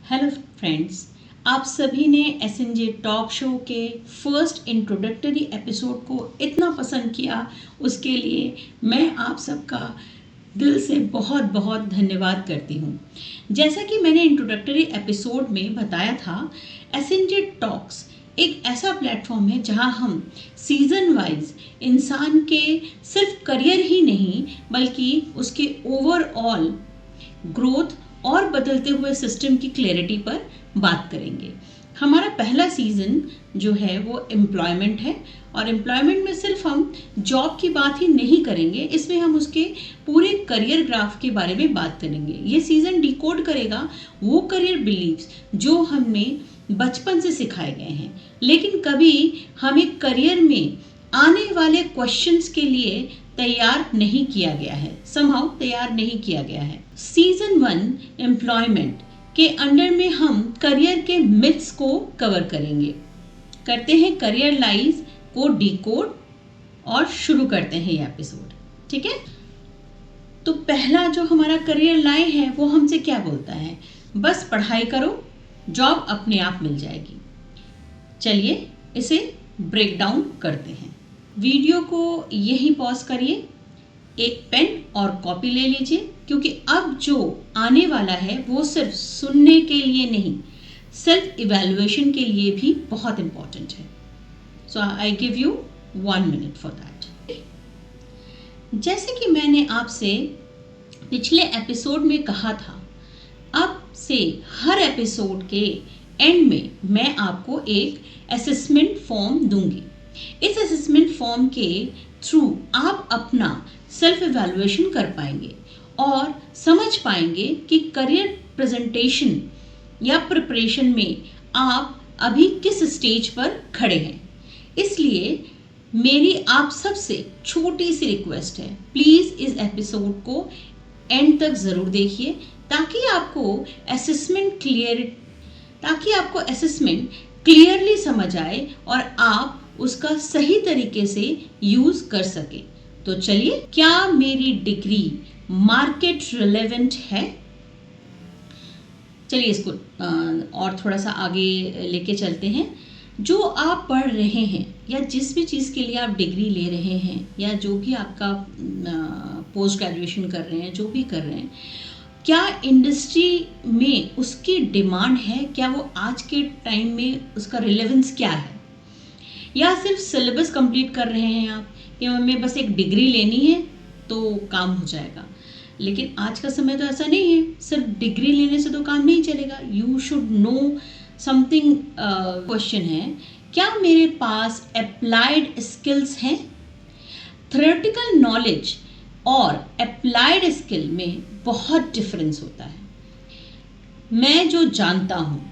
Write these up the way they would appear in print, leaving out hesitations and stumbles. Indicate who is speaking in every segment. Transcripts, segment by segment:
Speaker 1: Hello friends, आप सभी ने एसएनजे टॉक शो के फर्स्ट इंट्रोडक्टरी एपिसोड को इतना पसंद किया, उसके लिए मैं आप सबका दिल से बहुत बहुत धन्यवाद करती हूँ। जैसा कि मैंने इंट्रोडक्टरी एपिसोड में बताया था, एसएनजे टॉक्स एक ऐसा प्लेटफॉर्म है जहाँ हम सीज़न वाइज इंसान के सिर्फ करियर ही नहीं बल्कि उसके ओवरऑल ग्रोथ और बदलते हुए सिस्टम की क्लैरिटी पर बात करेंगे। हमारा पहला सीज़न जो है वो एम्प्लॉयमेंट है और एम्प्लॉयमेंट में सिर्फ हम जॉब की बात ही नहीं करेंगे, इसमें हम उसके पूरे करियर ग्राफ के बारे में बात करेंगे। ये सीज़न डिकोड करेगा वो करियर बिलीव्स जो हमें बचपन से सिखाए गए हैं, लेकिन कभी हमें करियर में आने वाले क्वेश्चंस के लिए तैयार नहीं किया गया है, समहाउ तैयार नहीं किया गया है। सीजन 1 एम्प्लॉयमेंट के अंडर में हम करियर के मिथ्स को कवर करेंगे, करते हैं करियर लाइज को डिकोड और शुरू करते हैं ये एपिसोड। ठीक है, तो पहला जो हमारा करियर लाई है वो हमसे क्या बोलता है? बस पढ़ाई करो, जॉब अपने आप मिल जाएगी। चलिए इसे ब्रेक डाउन करते हैं। वीडियो को यहीं पॉज करिए, एक पेन और कॉपी ले लीजिए, क्योंकि अब जो आने वाला है वो सिर्फ सुनने के लिए नहीं, सेल्फ इवैल्यूएशन के लिए भी बहुत इंपॉर्टेंट है। So I give you 1 minute for that. जैसे कि मैंने आपसे पिछले एपिसोड में कहा था, अब से हर एपिसोड के एंड में मैं आपको एक असेसमेंट फॉर्म दूंगी। इस असेसमेंट फॉर्म के थ्रू आप अपना सेल्फ इवैल्यूएशन कर पाएंगे और समझ पाएंगे कि करियर प्रेजेंटेशन या प्रिपरेशन में आप अभी किस स्टेज पर खड़े हैं। इसलिए मेरी आप सबसे छोटी सी रिक्वेस्ट है, प्लीज़ इस एपिसोड को एंड तक ज़रूर देखिए ताकि आपको असेसमेंट क्लियरली समझ आए और आप उसका सही तरीके से यूज कर सके। तो चलिए, क्या मेरी डिग्री मार्केट रिलेवेंट है? चलिए इसको और थोड़ा सा आगे लेके चलते हैं। जो आप पढ़ रहे हैं या जिस भी चीज़ के लिए आप डिग्री ले रहे हैं या जो भी आपका पोस्ट ग्रेजुएशन कर रहे हैं, जो भी कर रहे हैं, क्या इंडस्ट्री में उसकी डिमांड है? क्या वो आज के टाइम में उसका रिलेवेंस क्या है? या सिर्फ सिलेबस कंप्लीट कर रहे हैं आप कि हमें बस एक डिग्री लेनी है तो काम हो जाएगा? लेकिन आज का समय तो ऐसा नहीं है, सिर्फ डिग्री लेने से तो काम नहीं चलेगा। You should know something. Question है, क्या मेरे पास अप्लाइड स्किल्स हैं? थ्योरेटिकल नॉलेज और अप्लाइड स्किल में बहुत डिफरेंस होता है। मैं जो जानता हूँ,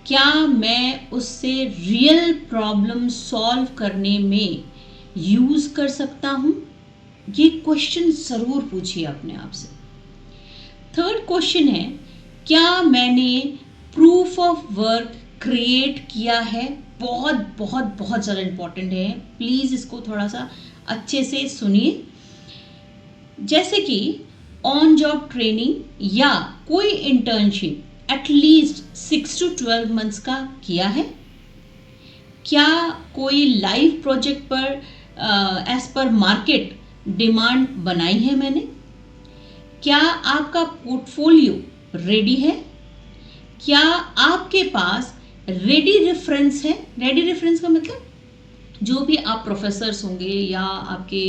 Speaker 1: क्या मैं उससे रियल प्रॉब्लम सॉल्व करने में यूज़ कर सकता हूँ? ये क्वेश्चन ज़रूर पूछिए अपने आप से। थर्ड क्वेश्चन है, क्या मैंने प्रूफ ऑफ वर्क क्रिएट किया है? बहुत बहुत बहुत ज़्यादा इम्पॉर्टेंट है, प्लीज़ इसको थोड़ा सा अच्छे से सुनिए। जैसे कि ऑन जॉब ट्रेनिंग या कोई इंटर्नशिप एटलीस्ट 6 to 12 मंथ्स का किया है? क्या कोई लाइव प्रोजेक्ट पर एज पर मार्केट डिमांड बनाई है मैंने? क्या आपका पोर्टफोलियो रेडी है? क्या आपके पास रेडी रेफरेंस है? रेडी रेफरेंस का मतलब जो भी आप प्रोफेसर्स होंगे या आपके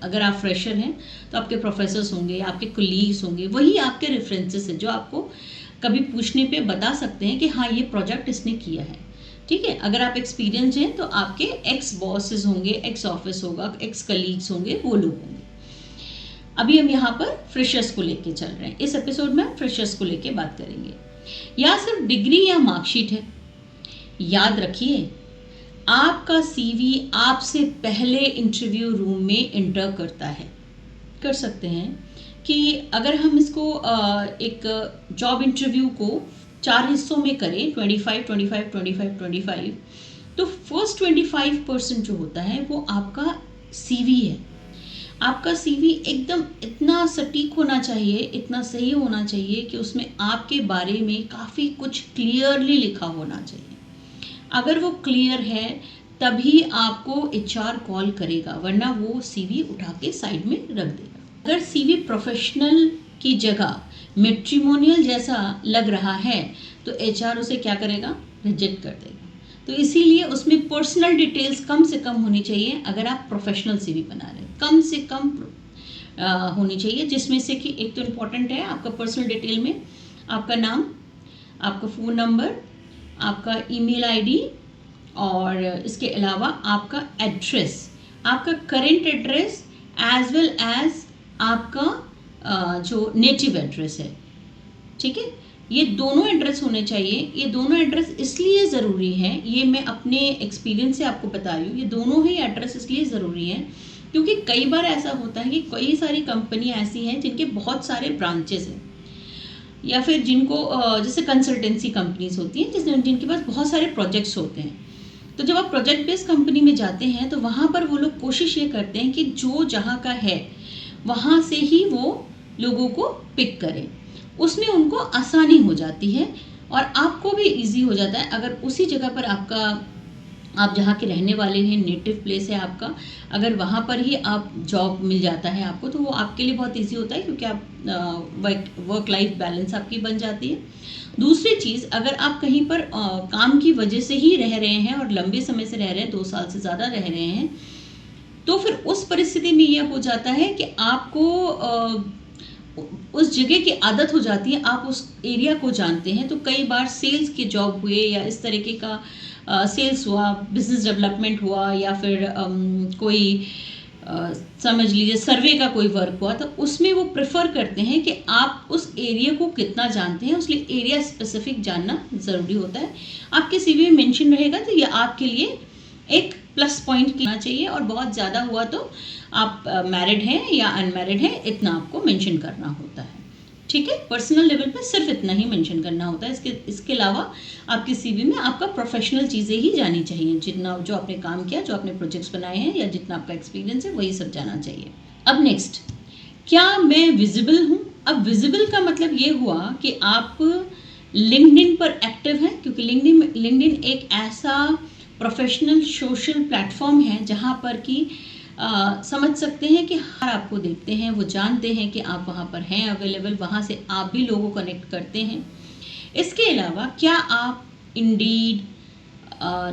Speaker 1: अगर आप फ्रेशर हैं तो आपके प्रोफेसर्स होंगे, आपके कोलीग्स होंगे, वही आपके रेफरेंसेस हैं जो आपको कभी पूछने पे बता सकते हैं कि हाँ ये प्रोजेक्ट इसने किया है। ठीक है, अगर आप एक्सपीरियंस हैं तो आपके एक्स बॉसेस होंगे, एक्स ऑफिस होगा, एक्स कलीग्स होंगे, वो लोग होंगे। अभी हम यहाँ पर फ्रेशर्स को लेके चल रहे हैं, इस एपिसोड में हम फ्रेशर्स को लेके बात करेंगे। या सिर्फ डिग्री या मार्कशीट है? याद रखिए, आपका सीवी आपसे पहले इंटरव्यू रूम में इंटर करता है। कर सकते हैं कि अगर हम इसको एक जॉब इंटरव्यू को 4 हिस्सों में करें, 25, 25, 25, 25, तो फर्स्ट 25% जो होता है वो आपका सीवी है। आपका सीवी एकदम इतना सटीक होना चाहिए, इतना सही होना चाहिए कि उसमें आपके बारे में काफ़ी कुछ क्लियरली लिखा होना चाहिए। अगर वो क्लियर है तभी आपको एचआर कॉल करेगा, वरना वो सीवी उठा के साइड में रख देगा। अगर सीवी प्रोफेशनल की जगह मैट्रिमोनियल जैसा लग रहा है तो एचआर उसे क्या करेगा, रिजेक्ट कर देगा। तो इसीलिए उसमें पर्सनल डिटेल्स कम से कम होनी चाहिए। अगर आप प्रोफेशनल सीवी बना रहे हैं कम से कम होनी चाहिए, जिसमें से कि एक तो इम्पॉर्टेंट है आपका पर्सनल डिटेल में आपका नाम, आपका फ़ोन नंबर, आपका ईमेल आईडी, और इसके अलावा आपका एड्रेस, आपका current address as well as आपका जो नेटिव एड्रेस है। ठीक है, ये दोनों एड्रेस होने चाहिए। ये दोनों एड्रेस इसलिए ज़रूरी है, ये मैं अपने एक्सपीरियंस से आपको बता रही हूँ, ये दोनों ही एड्रेस इसलिए ज़रूरी है क्योंकि कई बार ऐसा होता है कि कई सारी कंपनियाँ ऐसी हैं जिनके बहुत सारे ब्रांचेस हैं, या फिर जिनको जैसे कंसल्टेंसी कंपनीज होती हैं जिनके पास बहुत सारे प्रोजेक्ट्स होते हैं। तो जब आप प्रोजेक्ट बेस्ड कंपनी में जाते हैं तो वहाँ पर वो लोग कोशिश ये करते हैं कि जो जहाँ का है वहाँ से ही वो लोगों को पिक करें। उसमें उनको आसानी हो जाती है और आपको भी इजी हो जाता है। अगर उसी जगह पर आप जहाँ के रहने वाले हैं, नेटिव प्लेस है आपका, अगर वहाँ पर ही आप जॉब मिल जाता है आपको, तो वो आपके लिए बहुत इजी होता है क्योंकि आप वर्क लाइफ बैलेंस आपकी बन जाती है। दूसरी चीज़, अगर आप कहीं पर काम की वजह से ही रह रहे हैं और लंबे समय से रह रहे हैं, 2 साल से ज़्यादा रह रहे हैं, तो फिर उस परिस्थिति में यह हो जाता है कि आपको उस जगह की आदत हो जाती है, आप उस एरिया को जानते हैं। तो कई बार सेल्स के जॉब हुए या इस तरीके का सेल्स हुआ, बिजनेस डेवलपमेंट हुआ, या फिर कोई समझ लीजिए सर्वे का कोई वर्क हुआ, तो उसमें वो प्रेफर करते हैं कि आप उस एरिया को कितना जानते हैं, उसलिए एरिया स्पेसिफिक जानना ज़रूरी होता है। आपके सीवी में मेंशन रहेगा तो ये आपके लिए एक प्लस पॉइंट होना चाहिए। और बहुत ज़्यादा हुआ तो आप मैरिड हैं या अनमैरिड हैं, इतना आपको मेंशन करना होता है। ठीक है, पर्सनल लेवल पे सिर्फ इतना ही मेंशन करना होता है। इसके अलावा आपके सीवी में आपका प्रोफेशनल चीज़ें ही जानी चाहिए, जितना जो आपने काम किया, जो आपने प्रोजेक्ट्स बनाए हैं, या जितना आपका एक्सपीरियंस है, वही सब जाना चाहिए। अब नेक्स्ट, क्या मैं विजिबल हूँ? अब विजिबल का मतलब ये हुआ कि आप लिंक्डइन पर एक्टिव हैं, क्योंकि लिंक्डइन एक ऐसा प्रोफेशनल सोशल प्लेटफॉर्म है जहाँ पर कि समझ सकते हैं कि हर आपको देखते हैं, वो जानते हैं कि आप वहाँ पर हैं अवेलेबल, वहाँ से आप भी लोगों को कनेक्ट करते हैं। इसके अलावा क्या आप इंडीड,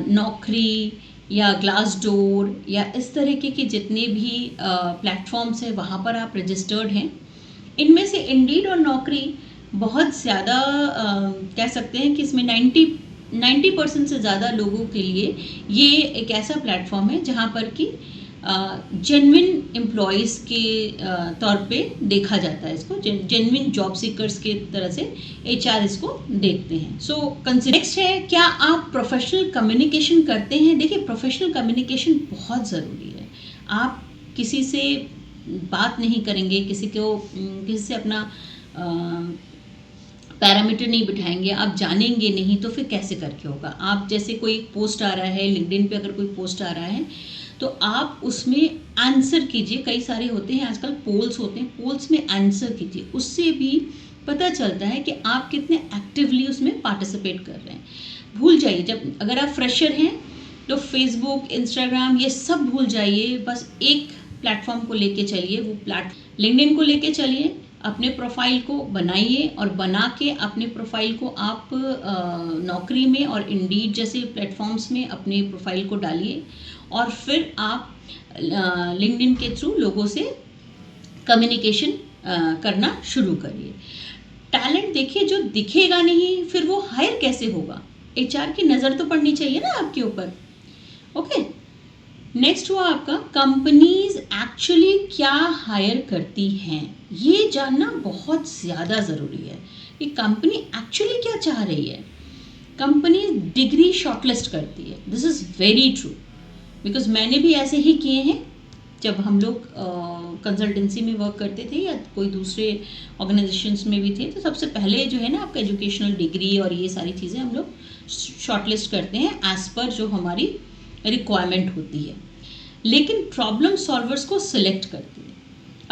Speaker 1: नौकरी या ग्लासडोर या इस तरीके के जितने भी प्लेटफॉर्म्स हैं वहाँ पर आप रजिस्टर्ड हैं? इनमें से इंडीड और नौकरी बहुत ज़्यादा कह सकते हैं कि इसमें 90% से ज़्यादा लोगों के लिए ये एक ऐसा प्लेटफॉर्म है जहाँ पर कि जेन्युइन एम्प्लॉयज़ के तौर पे देखा जाता है इसको, जेन्युइन जॉब सीकर्स के तरह से एचआर इसको देखते हैं। सो नेक्स्ट है, क्या आप प्रोफेशनल कम्युनिकेशन करते हैं? देखिए, प्रोफेशनल कम्युनिकेशन बहुत ज़रूरी है। आप किसी से बात नहीं करेंगे, किसी से अपना पैरामीटर नहीं बिठाएंगे, आप जानेंगे नहीं, तो फिर कैसे करके होगा? आप जैसे कोई पोस्ट आ रहा है लिंक्डइन पे, अगर कोई पोस्ट आ रहा है तो आप उसमें आंसर कीजिए। कई सारे होते हैं आजकल, पोल्स होते हैं, पोल्स में आंसर कीजिए। उससे भी पता चलता है कि आप कितने एक्टिवली उसमें पार्टिसिपेट कर रहे हैं। भूल जाइए, जब अगर आप फ्रेशर हैं तो फेसबुक, इंस्टाग्राम, ये सब भूल जाइए। बस एक प्लेटफॉर्म को लेके चलिए, वो लिंक्डइन को लेके चलिए। अपने प्रोफाइल को बनाइए और बना के अपने प्रोफाइल को आप नौकरी में और इंडीड जैसे प्लेटफॉर्म्स में अपने प्रोफाइल को डालिए, और फिर आप लिंक्डइन के थ्रू लोगों से कम्युनिकेशन करना शुरू करिए। टैलेंट देखिए, जो दिखेगा नहीं फिर वो हायर कैसे होगा? एचआर की नज़र तो पड़नी चाहिए ना आपके ऊपर। ओके, नेक्स्ट हुआ आपका, कंपनीज एक्चुअली क्या हायर करती हैं? ये जानना बहुत ज़्यादा ज़रूरी है कि कंपनी एक्चुअली क्या चाह रही है। कंपनी डिग्री शॉर्टलिस्ट करती है, this is very true, because मैंने भी ऐसे ही किए हैं। जब हम लोग कंसल्टेंसी में वर्क करते थे या कोई दूसरे ऑर्गेनाइजेशंस में भी थे, तो सबसे पहले जो है ना आपका एजुकेशनल डिग्री और ये सारी चीज़ें हम लोग शॉर्टलिस्ट करते हैं एज पर जो हमारी रिक्वायरमेंट होती है। लेकिन प्रॉब्लम सॉल्वर्स को सिलेक्ट करती है।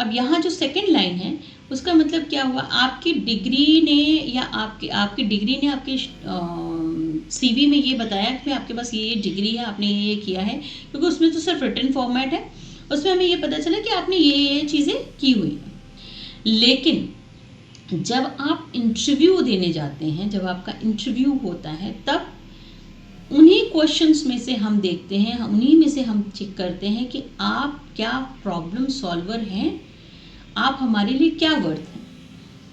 Speaker 1: अब यहाँ जो सेकंड लाइन है उसका मतलब क्या हुआ, आपकी डिग्री ने या आपकी डिग्री ने आपके सीवी में ये बताया कि आपके पास ये डिग्री है, आपने ये किया है, क्योंकि उसमें तो सिर्फ रिटन फॉर्मेट है, उसमें हमें ये पता चला कि आपने ये चीज़ें की हुई हैं। लेकिन जब आप इंटरव्यू देने जाते हैं, जब आपका इंटरव्यू होता है, तब उन्हीं क्वेश्चंस में से हम देखते हैं, उन्हीं में से हम चेक करते हैं कि आप क्या प्रॉब्लम सॉल्वर हैं, आप हमारे लिए क्या वर्थ हैं।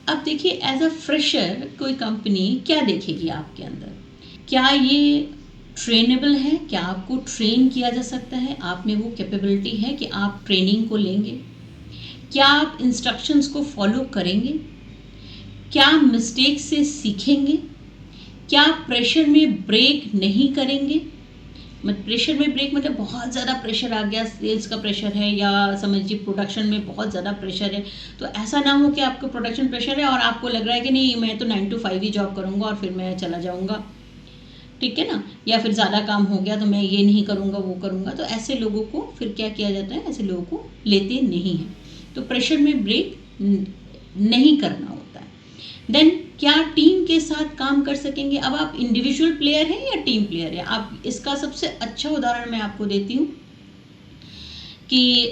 Speaker 1: अब देखिए, एज अ फ्रेशर कोई कंपनी क्या देखेगी आपके अंदर, क्या ये ट्रेनेबल है, क्या आपको ट्रेन किया जा सकता है, आप में वो कैपेबिलिटी है कि आप ट्रेनिंग को लेंगे, क्या आप इंस्ट्रक्शंस को फॉलो करेंगे, क्या मिस्टेक से सीखेंगे, क्या प्रेशर में ब्रेक नहीं करेंगे। प्रेशर में ब्रेक मतलब बहुत ज़्यादा प्रेशर आ गया, सेल्स का प्रेशर है या समझिए प्रोडक्शन में बहुत ज़्यादा प्रेशर है, तो ऐसा ना हो कि आपको प्रोडक्शन प्रेशर है और आपको लग रहा है कि नहीं मैं तो 9 to 5 ही जॉब करूँगा और फिर मैं चला जाऊँगा, ठीक है ना, या फिर ज़्यादा काम हो गया तो मैं ये नहीं करूँगा वो करूँगा। तो ऐसे लोगों को फिर क्या किया जाता है, ऐसे लोगों को लेते नहीं हैं। तो प्रेशर में ब्रेक नहीं करना होता है। देन क्या टीम के साथ काम कर सकेंगे। अब आप इंडिविजुअल प्लेयर हैं या टीम प्लेयर है, आप इसका सबसे अच्छा उदाहरण मैं आपको देती हूँ कि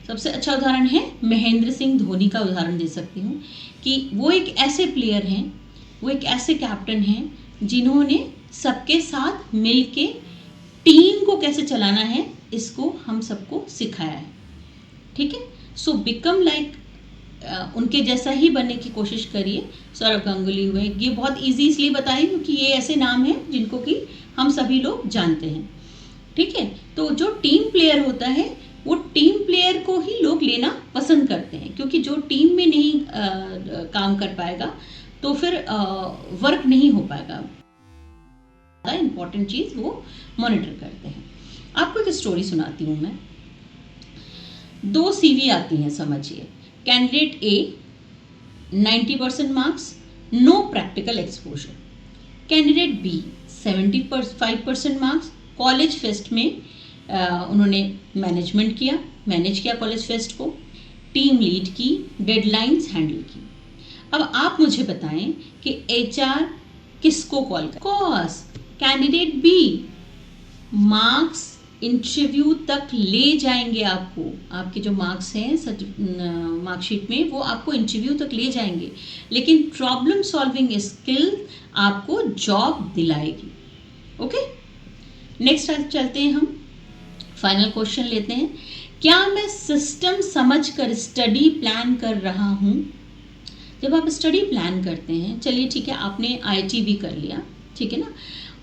Speaker 1: सबसे अच्छा उदाहरण है महेंद्र सिंह धोनी का उदाहरण दे सकती हूँ कि वो एक ऐसे प्लेयर हैं, वो एक ऐसे कैप्टन हैं जिन्होंने सबके साथ मिल के टीम को कैसे चलाना है इसको हम सबको सिखाया है, ठीक है। सो बिकम लाइक उनके जैसा ही बनने की कोशिश करिए। सौरव गांगुली हुए, ये बहुत इजी इसलिए बताई क्योंकि ये ऐसे नाम हैं जिनको कि हम सभी लोग जानते हैं, ठीक है। तो जो टीम प्लेयर होता है वो टीम प्लेयर को ही लोग लेना पसंद करते हैं, क्योंकि जो टीम में नहीं काम कर पाएगा तो फिर वर्क नहीं हो पाएगा। इंपॉर्टेंट चीज़ वो मॉनिटर करते हैं। आपको एक स्टोरी सुनाती हूँ मैं। 2 CV आती हैं समझिए। Candidate A 90% marks, no practical exposure. Candidate B 75% marks, college fest में उन्होंने मैनेज किया कॉलेज फेस्ट को, टीम लीड की, डेडलाइंस हैंडल की। अब आप मुझे बताएं कि HR किसको कॉल कर। Cause candidate B marks interview तक ले जाएंगे आपको, आपके जो मार्क्स हैं मार्कशीट में वो आपको इंटरव्यू तक ले जाएंगे, लेकिन प्रॉब्लम सॉल्विंग स्किल आपको जॉब दिलाएगी। ओके, नेक्स्ट चलते हैं, हम फाइनल क्वेश्चन लेते हैं। क्या मैं सिस्टम समझकर स्टडी प्लान कर रहा हूँ। जब आप स्टडी प्लान करते हैं, चलिए ठीक है आपने IIT भी कर लिया, ठीक है ना,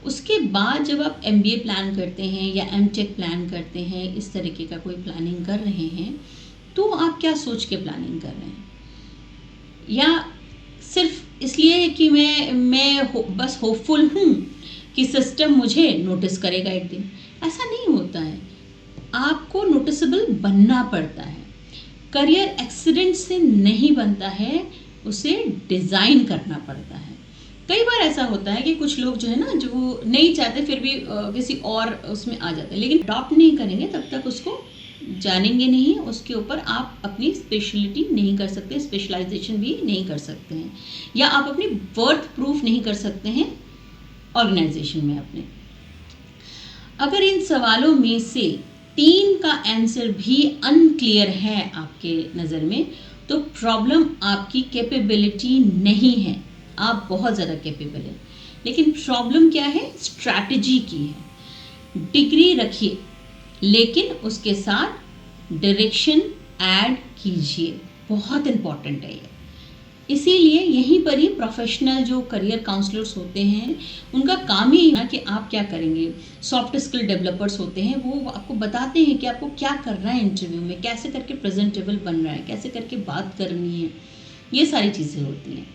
Speaker 1: उसके बाद जब आप MBA प्लान करते हैं या MTech प्लान करते हैं, इस तरीके का कोई प्लानिंग कर रहे हैं, तो आप क्या सोच के प्लानिंग कर रहे हैं, या सिर्फ इसलिए कि मैं बस होपफुल हूँ कि सिस्टम मुझे नोटिस करेगा एक दिन। ऐसा नहीं होता है, आपको नोटिसेबल बनना पड़ता है। करियर एक्सीडेंट से नहीं बनता है, उसे डिज़ाइन करना पड़ता है। कई बार ऐसा होता है कि कुछ लोग जो है ना, जो नहीं चाहते फिर भी किसी और उसमें आ जाते हैं, लेकिन अडॉप्ट नहीं करेंगे तब तक उसको जानेंगे नहीं, उसके ऊपर आप अपनी स्पेशलिटी नहीं कर सकते, स्पेशलाइजेशन भी नहीं कर सकते हैं, या आप अपनी वर्थ प्रूफ नहीं कर सकते हैं ऑर्गेनाइजेशन में अपने। अगर इन सवालों में से 3 का आंसर भी अनक्लियर है आपके नज़र में, तो प्रॉब्लम आपकी कैपेबिलिटी नहीं है, आप बहुत ज़्यादा कैपेबल हैं, लेकिन प्रॉब्लम क्या है, स्ट्रैटेजी की है। डिग्री रखिए लेकिन उसके साथ डायरेक्शन ऐड कीजिए, बहुत इम्पॉर्टेंट है ये। इसीलिए यहीं पर ही प्रोफेशनल जो करियर काउंसलर्स होते हैं उनका काम ही है कि आप क्या करेंगे। सॉफ्ट स्किल डेवलपर्स होते हैं, वो आपको बताते हैं कि आपको क्या करना है इंटरव्यू में, कैसे करके प्रेजेंटेबल बन रहा है, कैसे करके बात करनी है, ये सारी चीज़ें होती हैं।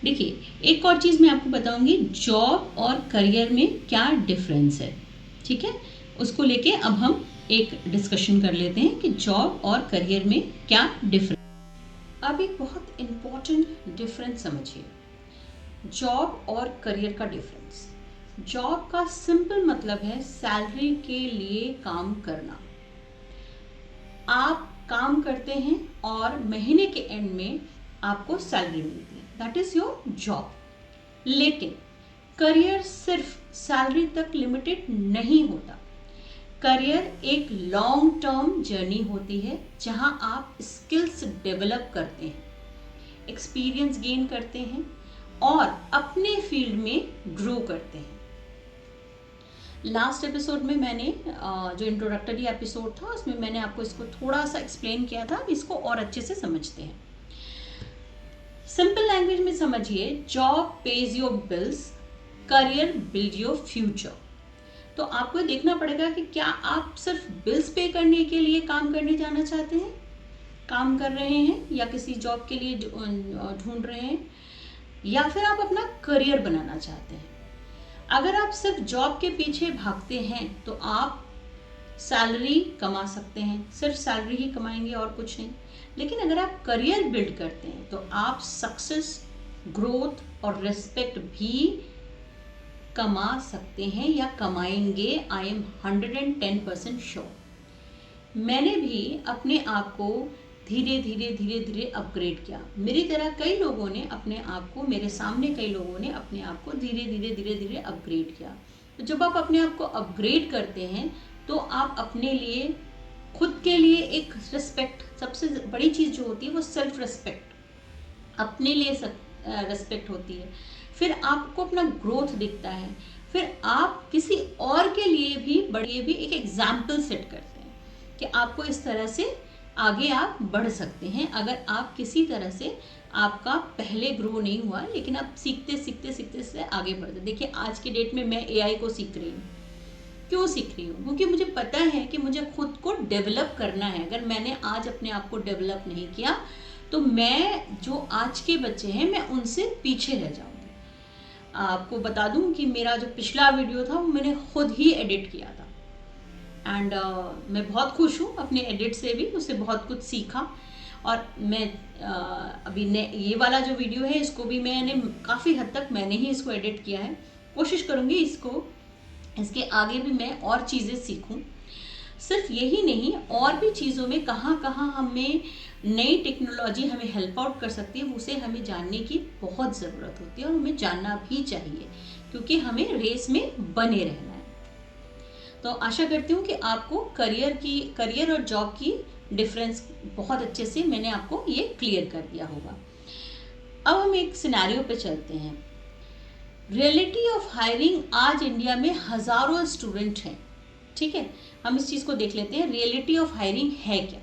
Speaker 1: देखिए, एक और चीज़ मैं आपको बताऊंगी, जॉब और करियर में क्या डिफरेंस है, ठीक है, उसको लेके अब हम एक डिस्कशन कर लेते हैं कि जॉब और करियर में क्या डिफरेंस। अब एक बहुत इम्पॉर्टेंट डिफरेंस समझिए, जॉब और करियर का डिफरेंस। जॉब का सिंपल मतलब है सैलरी के लिए काम करना, आप काम करते हैं और महीने के एंड में आपको सैलरी मिलती है, दैट इज योर जॉब। लेकिन करियर सिर्फ सैलरी तक लिमिटेड नहीं होता। करियर एक लॉन्ग टर्म जर्नी होती है जहां आप स्किल्स डेवलप करते हैं, एक्सपीरियंस गेन करते हैं और अपने फील्ड में ग्रो करते हैं। लास्ट एपिसोड में मैंने जो इंट्रोडक्टरी एपिसोड था उसमें मैंने आपको इसको थोड़ा सा एक्सप्लेन किया था, अब इसको और अच्छे से समझते हैं। सिंपल लैंग्वेज में समझिए, job page your bills, career build your future. तो आपको देखना पड़ेगा कि क्या आप सिर्फ बिल्स पे करने के लिए काम करने जाना चाहते हैं, काम कर रहे हैं, या किसी जॉब के लिए ढूंढ रहे हैं, या फिर आप अपना करियर बनाना चाहते हैं। अगर आप सिर्फ जॉब के पीछे भागते हैं तो आप सैलरी कमा सकते हैं, सिर्फ सैलरी ही कमाएंगे और कुछ नहीं। लेकिन अगर आप करियर बिल्ड करते हैं तो आप सक्सेस, ग्रोथ और रिस्पेक्ट भी कमा सकते हैं या कमाएंगे। I am 110% sure. मैंने भी अपने आप को धीरे धीरे अपग्रेड किया। मेरी तरह कई लोगों ने अपने आप को, मेरे सामने कई लोगों ने अपने आप को धीरे धीरे अपग्रेड किया। तो जब आप अपने आप को अपग्रेड करते हैं तो आप अपने लिए, खुद के लिए एक रिस्पेक्ट, सबसे बड़ी चीज़ जो होती है वो सेल्फ रिस्पेक्ट, अपने लिए रिस्पेक्ट होती है। फिर आपको अपना ग्रोथ दिखता है, फिर आप किसी और के लिए भी एक एग्जाम्पल सेट करते हैं कि आपको इस तरह से आगे आप बढ़ सकते हैं। अगर आप किसी तरह से, आपका पहले ग्रो नहीं हुआ लेकिन आप सीखते से आगे बढ़ते। देखिए आज की डेट में मैं एआई को सीख रही हूँ। क्यों सीख रही हूँ? क्योंकि मुझे पता है कि मुझे खुद को डेवलप करना है। अगर मैंने आज अपने आप को डेवलप नहीं किया तो मैं, जो आज के बच्चे हैं, मैं उनसे पीछे रह जाऊंगी। आपको बता दूं कि मेरा जो पिछला वीडियो था वो मैंने खुद ही एडिट किया था एंड मैं बहुत खुश हूँ अपने एडिट से भी, उससे बहुत कुछ सीखा। और मैं अभी ये वाला जो वीडियो है इसको भी मैंने काफ़ी हद तक मैंने ही इसको एडिट किया है। कोशिश करूँगी इसके आगे भी मैं और चीज़ें सीखूं। सिर्फ यही नहीं, और भी चीज़ों में कहाँ कहाँ हमें नई टेक्नोलॉजी हमें हेल्प आउट कर सकती है, उसे हमें जानने की बहुत ज़रूरत होती है और हमें जानना भी चाहिए, क्योंकि हमें रेस में बने रहना है। तो आशा करती हूँ कि आपको करियर और जॉब की डिफरेंस बहुत अच्छे से मैंने आपको ये क्लियर कर दिया होगा। अब हम एक सिनेरियो पे चलते हैं। रियलिटी ऑफ हायरिंग, आज इंडिया में हज़ारों स्टूडेंट हैं, ठीक है। हम इस चीज़ को देख लेते हैं, रियलिटी ऑफ हायरिंग है क्या।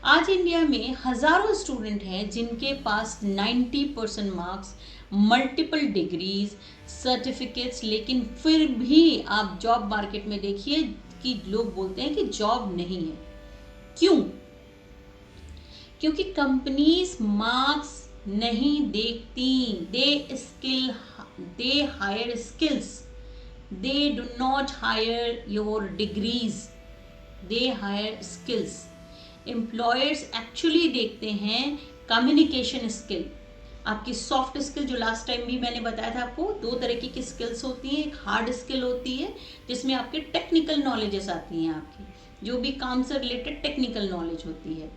Speaker 1: आज इंडिया में हज़ारों स्टूडेंट हैं जिनके पास 90% मार्क्स, मल्टीपल डिग्रीज, सर्टिफिकेट्स, लेकिन फिर भी आप जॉब मार्केट में देखिए कि लोग बोलते हैं कि जॉब नहीं है। क्यों? क्योंकि कंपनीज मार्क्स नहीं देखती, they hire skills, they do not hire your degrees, they hire skills. Employers actually देखते हैं कम्युनिकेशन स्किल, आपकी सॉफ्ट स्किल, जो लास्ट टाइम भी मैंने बताया था आपको, दो तरीके की स्किल्स होती हैं। एक हार्ड स्किल होती है जिसमें आपके टेक्निकल नॉलेजेस आती हैं, आपकी जो भी काम से रिलेटेड टेक्निकल नॉलेज होती है,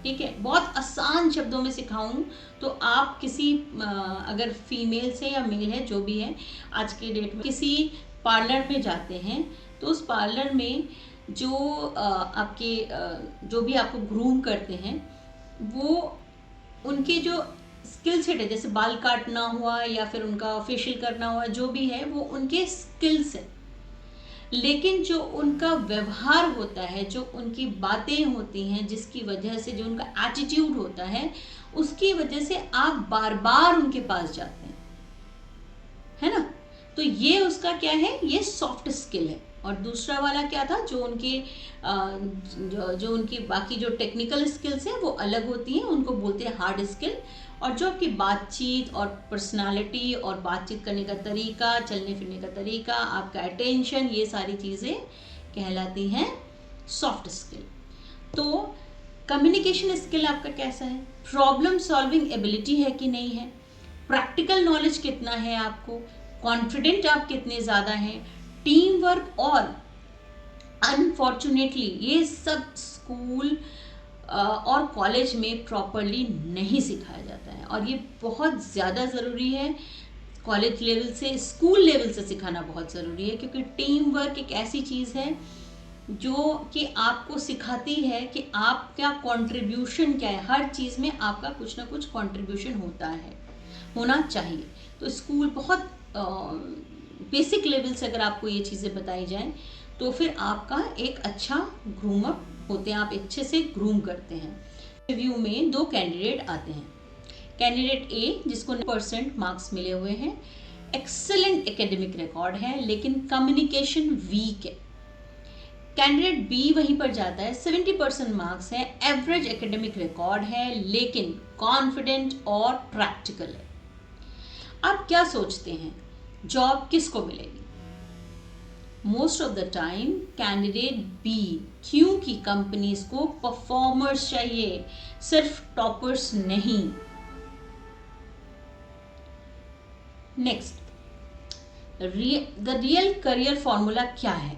Speaker 1: ठीक है। बहुत आसान शब्दों में सिखाऊं तो आप किसी अगर फीमेल से या मेल है जो भी है, आज के डेट में किसी पार्लर में जाते हैं तो उस पार्लर में जो आपके जो भी आपको ग्रूम करते हैं, वो उनके जो स्किल सेट है, जैसे बाल काटना हुआ या फिर उनका फेशियल करना हुआ, जो भी है वो उनके स्किल्स है। लेकिन जो उनका व्यवहार होता है, जो उनकी बातें होती हैं, जिसकी वजह से जो उनका एटीट्यूड होता है, उसकी वजह से आप बार बार उनके पास जाते हैं, है ना। तो ये उसका क्या है, ये सॉफ्ट स्किल है। और दूसरा वाला क्या था, जो उनकी बाकी जो टेक्निकल स्किल्स हैं वो अलग होती हैं, उनको बोलते हैं हार्ड स्किल। और जो आपकी बातचीत और पर्सनालिटी और बातचीत करने का तरीका, चलने फिरने का तरीका, आपका अटेंशन, ये सारी चीज़ें कहलाती हैं सॉफ्ट स्किल। तो कम्युनिकेशन स्किल आपका कैसा है, प्रॉब्लम सॉल्विंग एबिलिटी है कि नहीं है, प्रैक्टिकल नॉलेज कितना है आपको, कॉन्फिडेंट आप कितने ज़्यादा हैं, टीम वर्क। और अनफॉर्चुनेटली ये सब स्कूल और कॉलेज में प्रॉपरली नहीं सिखाया जाता है, और ये बहुत ज़्यादा ज़रूरी है। कॉलेज लेवल से, स्कूल लेवल से सिखाना बहुत ज़रूरी है, क्योंकि टीम वर्क एक ऐसी चीज़ है जो कि आपको सिखाती है कि आपका कंट्रीब्यूशन क्या है। हर चीज़ में आपका कुछ ना कुछ कंट्रीब्यूशन होता है, होना चाहिए। तो स्कूल बहुत बेसिक लेवल से अगर आपको ये चीज़ें बताई जाएं तो फिर आपका एक अच्छा ग्रूम अप होते हैं, आप अच्छे से ग्रूम करते हैं। रिव्यू में 2 कैंडिडेट आते हैं। कैंडिडेट ए जिसको 9% मार्क्स मिले हुए हैं, एक्सेलेंट एकेडमिक रिकॉर्ड है लेकिन कम्युनिकेशन वीक है। कैंडिडेट बी वहीं पर जाता है, 70% मार्क्स है, एवरेज एकेडमिक रिकॉर्ड है लेकिन कॉन्फिडेंट और प्रैक्टिकल है। आप क्या सोचते हैं, जॉब किसको मिलेगी? Most of the time candidate B, क्योंकि कंपनीज को परफॉर्मर्स चाहिए, सिर्फ टॉपर्स नहीं। Next, the real career formula क्या है?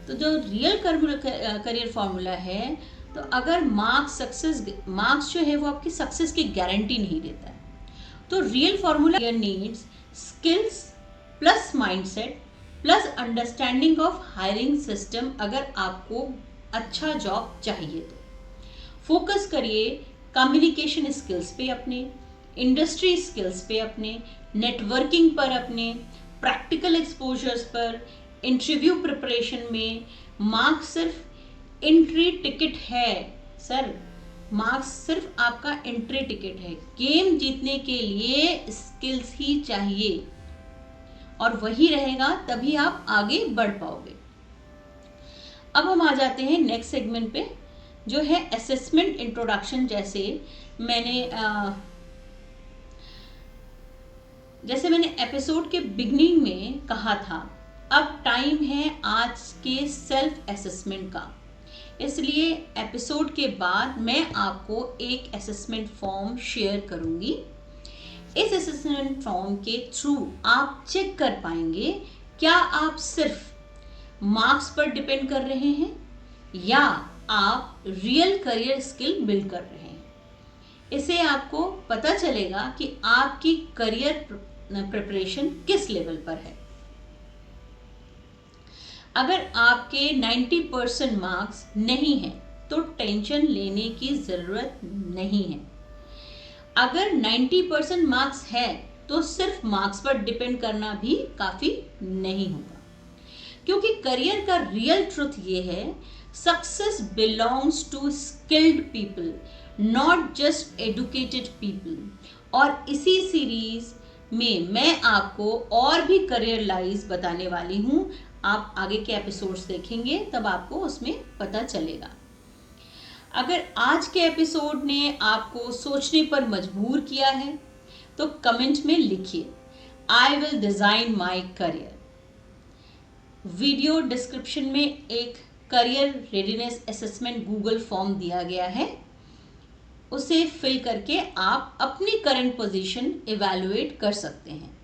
Speaker 1: तो जो रियल करियर फॉर्मूला है, तो अगर मार्क्स जो है वो आपकी सक्सेस की गारंटी नहीं देता है, तो real formula needs skills plus mindset plus understanding of hiring system. अगर आपको अच्छा जॉब चाहिए तो फोकस करिए कम्युनिकेशन स्किल्स पे, अपने इंडस्ट्री स्किल्स पे, अपने नेटवर्किंग पर, अपने प्रैक्टिकल एक्सपोजर्स पर। इंटरव्यू प्रिपरेशन में मार्क्स सिर्फ एंट्री टिकट है सर, मार्क्स सिर्फ आपका एंट्री टिकट है। गेम जीतने के लिए स्किल्स ही चाहिए, और वही रहेगा तभी आप आगे बढ़ पाओगे। अब हम आ जाते हैं नेक्स्ट सेगमेंट पे, जो है असेसमेंट इंट्रोडक्शन। जैसे मैंने एपिसोड के बिगनिंग में कहा था, अब टाइम है आज के सेल्फ असेसमेंट का। इसलिए एपिसोड के बाद मैं आपको एक असेसमेंट फॉर्म शेयर करूंगी। इस असेसमेंट फॉर्म के थ्रू आप चेक कर पाएंगे क्या आप सिर्फ मार्क्स पर डिपेंड कर रहे हैं या आप रियल करियर स्किल बिल्ड कर रहे हैं। इससे आपको पता चलेगा कि आपकी करियर प्रिपरेशन किस लेवल पर है। अगर आपके 90% मार्क्स नहीं है तो टेंशन लेने की जरूरत नहीं है। अगर 90% मार्क्स है तो सिर्फ मार्क्स पर डिपेंड करना भी काफी नहीं होगा, क्योंकि करियर का रियल ट्रुथ ये है, success belongs to skilled people, not just educated people. और इसी सीरीज में मैं आपको और भी करियर लाइज बताने वाली हूं। आप आगे के एपिसोड्स देखेंगे तब आपको उसमें पता चलेगा। अगर आज के एपिसोड ने आपको सोचने पर मजबूर किया है तो कमेंट में लिखिए, I will design my career. Video description में एक career readiness assessment Google form दिया गया है, उसे फिल करके आप अपनी करंट पोजीशन इवैल्यूएट कर सकते हैं।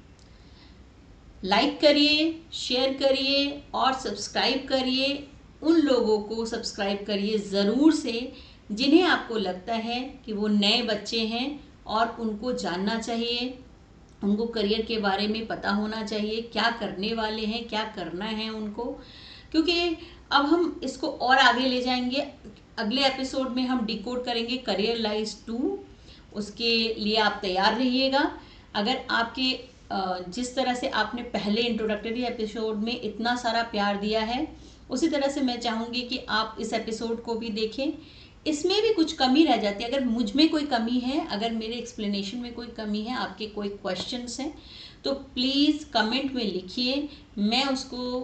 Speaker 1: लाइक करिए, शेयर करिए और सब्सक्राइब करिए। उन लोगों को सब्सक्राइब करिए ज़रूर से जिन्हें आपको लगता है कि वो नए बच्चे हैं और उनको जानना चाहिए, उनको करियर के बारे में पता होना चाहिए, क्या करने वाले हैं, क्या करना है उनको। क्योंकि अब हम इसको और आगे ले जाएंगे। अगले एपिसोड में हम डिकोड करेंगे करियर लाइज 2। उसके लिए आप तैयार रहिएगा। अगर आपके जिस तरह से आपने पहले इंट्रोडक्टरी एपिसोड में इतना सारा प्यार दिया है, उसी तरह से मैं चाहूँगी कि आप इस एपिसोड को भी देखें। इसमें भी कुछ कमी रह जाती है, अगर मुझ में कोई कमी है, अगर मेरे एक्सप्लेनेशन में कोई कमी है, आपके कोई क्वेश्चंस हैं तो प्लीज़ कमेंट में लिखिए, मैं उसको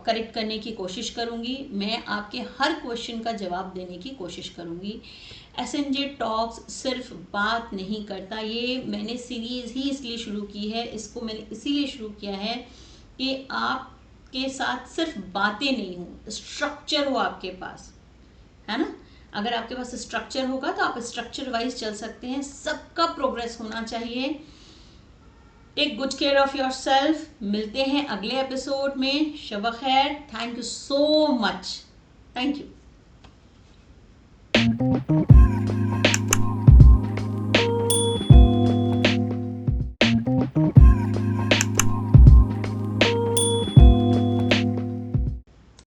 Speaker 1: करेक्ट करने की कोशिश करूँगी। मैं आपके हर क्वेश्चन का जवाब देने की कोशिश करूँगी। एसएनजे टॉक्स सिर्फ बात नहीं करता, ये मैंने सीरीज़ ही इसलिए शुरू की है, इसको मैंने इसीलिए शुरू किया है कि आपके साथ सिर्फ बातें नहीं हो, स्ट्रक्चर हो आपके पास, है ना। अगर आपके पास स्ट्रक्चर होगा तो आप स्ट्रक्चर वाइज चल सकते हैं। सबका प्रोग्रेस होना चाहिए। Take good care of yourself. मिलते हैं अगले एपिसोड में। शब खैर। Thank you so much. Thank you.